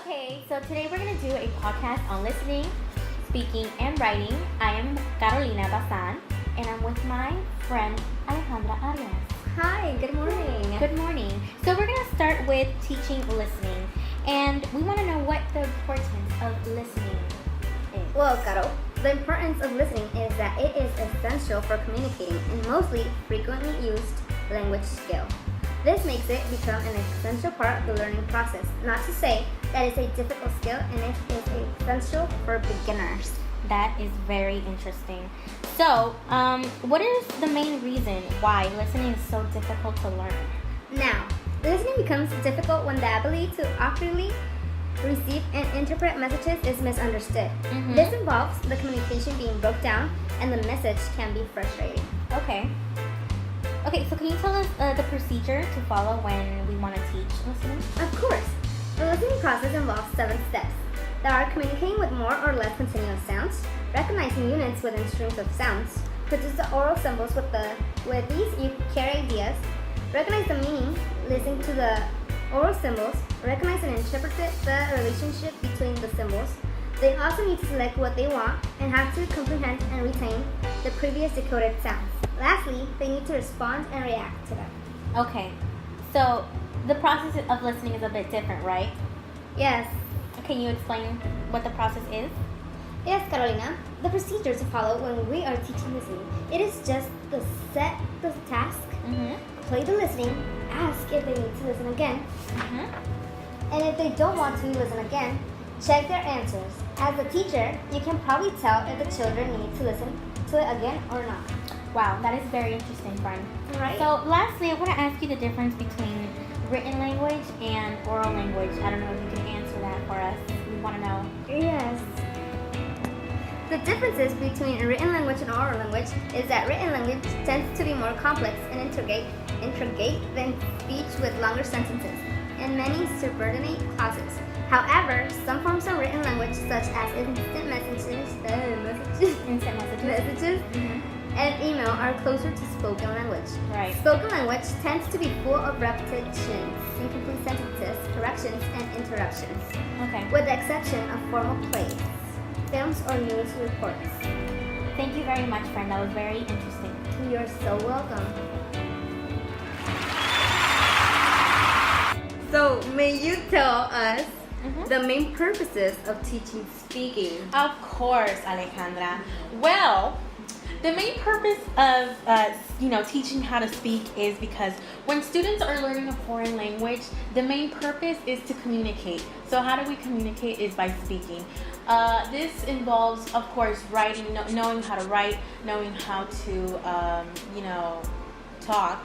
Okay, so today we're going to do a podcast on listening, speaking, and writing. I am Carolina Bazan, and I'm with my friend Alejandra Arias. Hi, good morning. Good morning. So we're going to start with teaching listening, and we want to know what the importance of listening is. Well, Caro, the importance of listening is that it is essential for communicating and mostly frequently used language skill. This makes it become an essential part of the learning process. Not to say that it's a difficult skill, and it is essential for beginners. That is very interesting. So, what is the main reason why listening is so difficult to learn? Now, listening becomes difficult when the ability to accurately receive and interpret messages is misunderstood. Mhm. This involves the communication being broke down, and the message can be frustrating. Okay. Okay, so can you tell us the procedure to follow when we want to teach listening? Of course, the listening process involves 7 steps. There are communicating with more or less continuous sounds, recognizing units within strings of sounds, produce the oral symbols with these you carry ideas, recognize the meaning, listen to the oral symbols, recognize and interpret the relationship between the symbols. They also need to select what they want and have to comprehend and retain the previous decoded sounds. Lastly, they need to respond and react to them. Okay, so the process of listening is a bit different, right? Yes, Can you explain what the process is? Yes, Carolina. The procedure to follow when we are teaching listening, it is just to set the task, Mm-hmm. play the listening, ask if they need to listen again, Mm-hmm. and if they don't want to listen again, check their answers. As a teacher, you can probably tell if the children need to listen to it again or not. Wow, that is very interesting, friend. Right? So, lastly, I want to ask you the difference between written language and oral language. I don't know if you can answer that for us. We want to know. Yes. The differences between written language and oral language is that written language tends to be more complex and intricate than speech with longer sentences and many subordinate clauses. However, some forms of written language, such as instant messages, Instant messages. messages Mm-hmm. and email, are closer to spoken language. Right. Spoken language tends to be full of repetitions, incomplete sentences, corrections, and interruptions, Okay. with the exception of formal plays, films, or news reports. Thank you very much, friend. That was very interesting. You're so welcome. So, may you tell us Mhm. the main purposes of teaching speaking? Of course, Alejandra. Well, the main purpose of teaching how to speak is because when students are learning a foreign language, the main purpose is to communicate. So how do we communicate is by speaking. This involves, of course, writing, knowing how to write, knowing how to talk.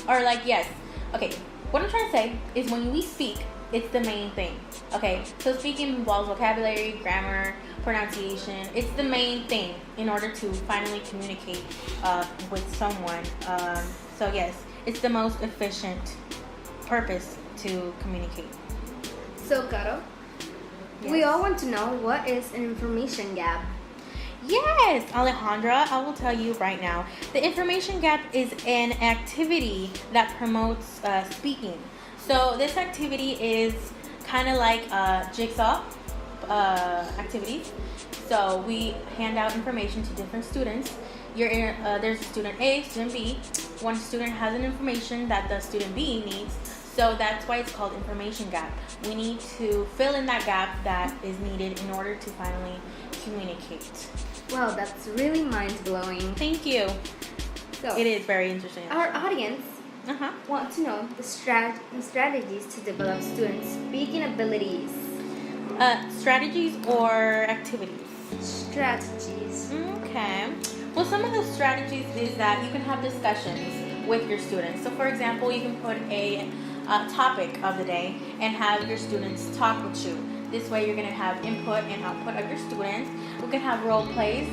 Or yes. Okay, what I'm trying to say is when we speak, it's the main thing. Okay, so speaking involves vocabulary, grammar, pronunciation. It's the main thing in order to finally communicate with someone. So yes, it's the most efficient purpose to communicate. So, Caro, we Yes. all want to know what is an information gap. Yes, Alejandra, I will tell you right now. The information gap is an activity that promotes speaking. So this activity is kind of like jigsaw activities. So we hand out information to different students. There's student A, student B. One student has an information that the student B needs. So that's why it's called information gap. We need to fill in that gap that is needed in order to finally communicate. Well, that's really mind-blowing. Thank you. So, It is very interesting. our audience Uh-huh. want to know the strategies to develop students' speaking abilities. Strategies or activities? Strategies. Okay. Well, some of the strategies is that you can have discussions with your students. So, for example, you can put a topic of the day and have your students talk with you. This way, you're going to have input and output of your students. We can have role plays,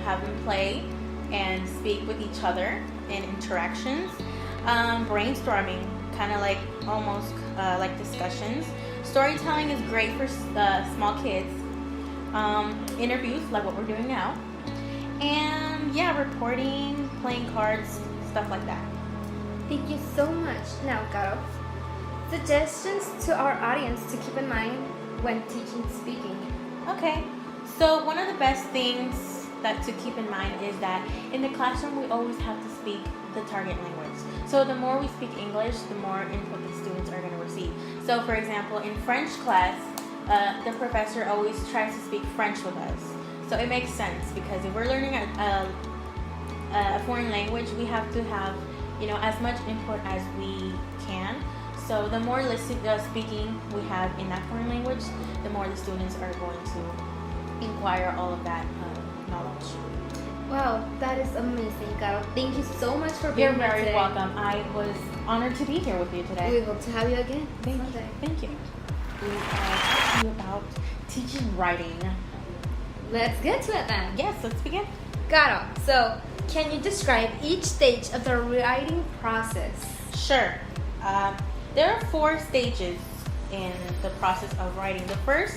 have them play and speak with each other in interactions. Brainstorming, kind of like almost like discussions. Storytelling is great for small kids. Interviews, like what we're doing now. And yeah, reporting, playing cards, stuff like that. Thank you so much. Now, Caro, Suggestions to our audience to keep in mind when teaching speaking. Okay, so one of the best things that to keep in mind is that in the classroom we always have to speak the target language. So the more we speak English, the more input the students are going to receive. So for example, in French class, the professor always tries to speak French with us. So it makes sense because if we're learning a foreign language, we have to have as much input as we can. So the more speaking we have in that foreign language, the more the students are going to inquire all of that knowledge. Wow, that is amazing, Carol. Thank you so much for being You're here very today. welcome. I was honored to be here with you today. We hope to have you again Thank someday. you. Thank you. We are talking about teaching writing. Let's get to it then. Yes, let's begin. Carol, so can you describe each stage of the writing process? Sure. There are 4 stages in the process of writing. The first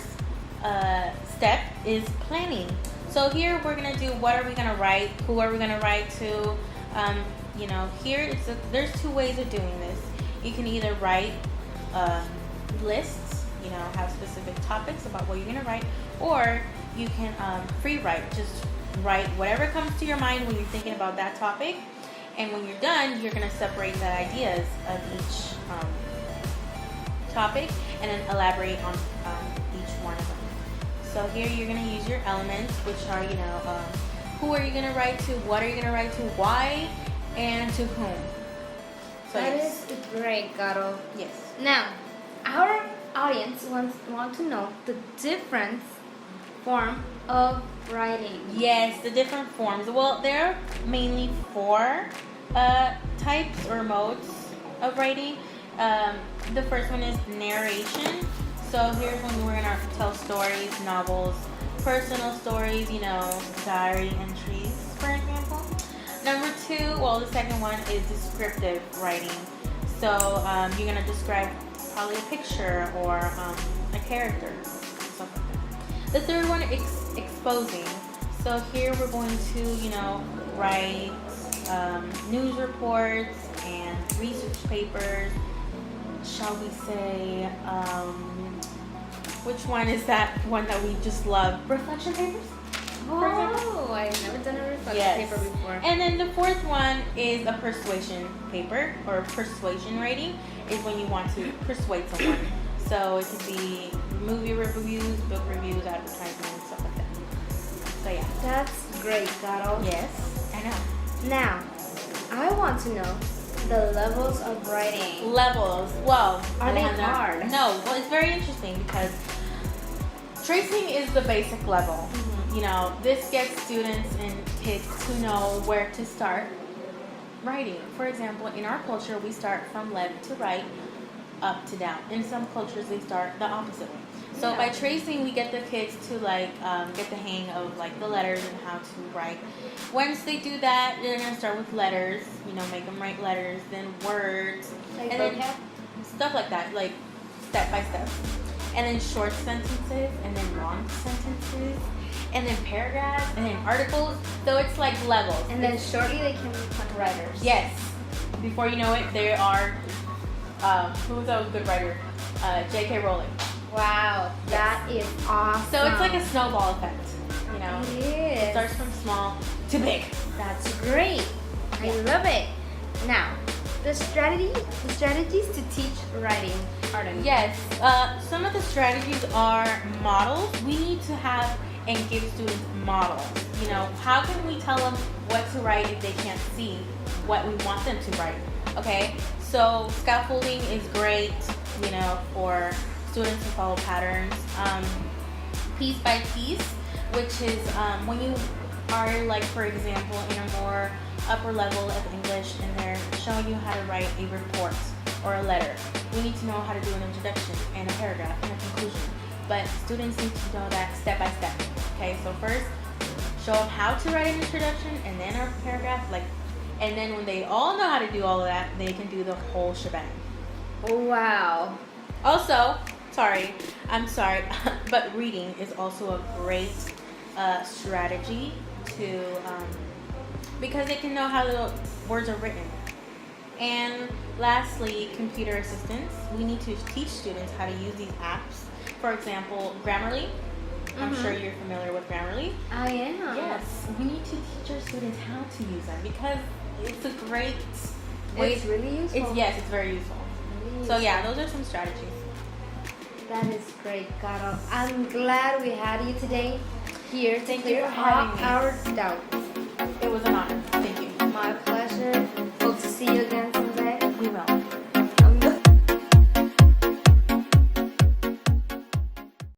step is planning. So here we're gonna do what are we gonna write, who are we gonna write to. Here there's 2 ways of doing this. You can either write lists, have specific topics about what you're gonna write, or you can free write. Just write whatever comes to your mind when you're thinking about that topic. And when you're done, you're going to separate the ideas of each topic and then elaborate on each one of them. So here you're going to use your elements, which are, who are you going to write to, what are you going to write to, why, and to whom. So That yes. is great, Carol. Yes. Now, our audience want to know the different form of writing. Yes, the different forms. Well, there are mainly 4 types or modes of writing. The first one is narration. So here's when we're gonna tell stories, novels, personal stories, diary entries, for example. Number 2, the second one is descriptive writing. So you're gonna describe probably a picture or a character, stuff like that. The third one is exposing. So here we're going to, write news reports and research papers. Shall we say, which one is that one that we just love? Reflection papers? Oh, I've never done a reflection Yes. paper before. And then the 4th one is a persuasion paper, or persuasion writing is when you want to persuade someone. So it could be movie reviews, book reviews, advertisements, stuff like that. So yeah. That's great, Carol. Yes, I know. Now, I want to know the levels of writing. Levels. Well, Are they Alejandra, hard? No. Well, it's very interesting because tracing is the basic level. This gets students and kids to know where to start writing. For example, in our culture, we start from left to right, up to down. In some cultures, they start the opposite way. So Yeah. by tracing, we get the kids to get the hang of the letters and how to write. Once they do that, they're gonna start with letters. Make them write letters, then words, Like and then vocab? stuff like that, step by step. And then short sentences, and then long sentences, and then paragraphs, and then articles. So it's like levels. And then shortly they can become writers. Yes. Before you know it, there are. Who's a good writer? J.K. Rowling. Wow, that is awesome. So it's like a snowball effect. It It is. starts from small to big. That's great. I love it. Now, the strategies to teach writing are the Yes. Some of the strategies are models. We need to have and give students models. How can we tell them what to write if they can't see what we want them to write? Okay. So scaffolding is great. For students to follow patterns. Piece by piece, which is when you are for example, in a more upper level of English and they're showing you how to write a report or a letter. We need to know how to do an introduction and a paragraph and a conclusion. But students need to know that step by step. Okay, so first, show them how to write an introduction and then a paragraph, and then when they all know how to do all of that, they can do the whole shebang. Wow. Also, I'm sorry, but reading is also a great strategy to, because they can know how the words are written. And lastly, computer assistance. We need to teach students how to use these apps. For example, Grammarly. I'm sure you're familiar with Grammarly. I am. Yes, we need to teach our students how to use them because it's a great way. It's really useful. It's very useful. Really So yeah, useful. those are some strategies. That is great, Carol. I'm glad we had you today here to Thank you clear for having up me. our doubts. It was an honor.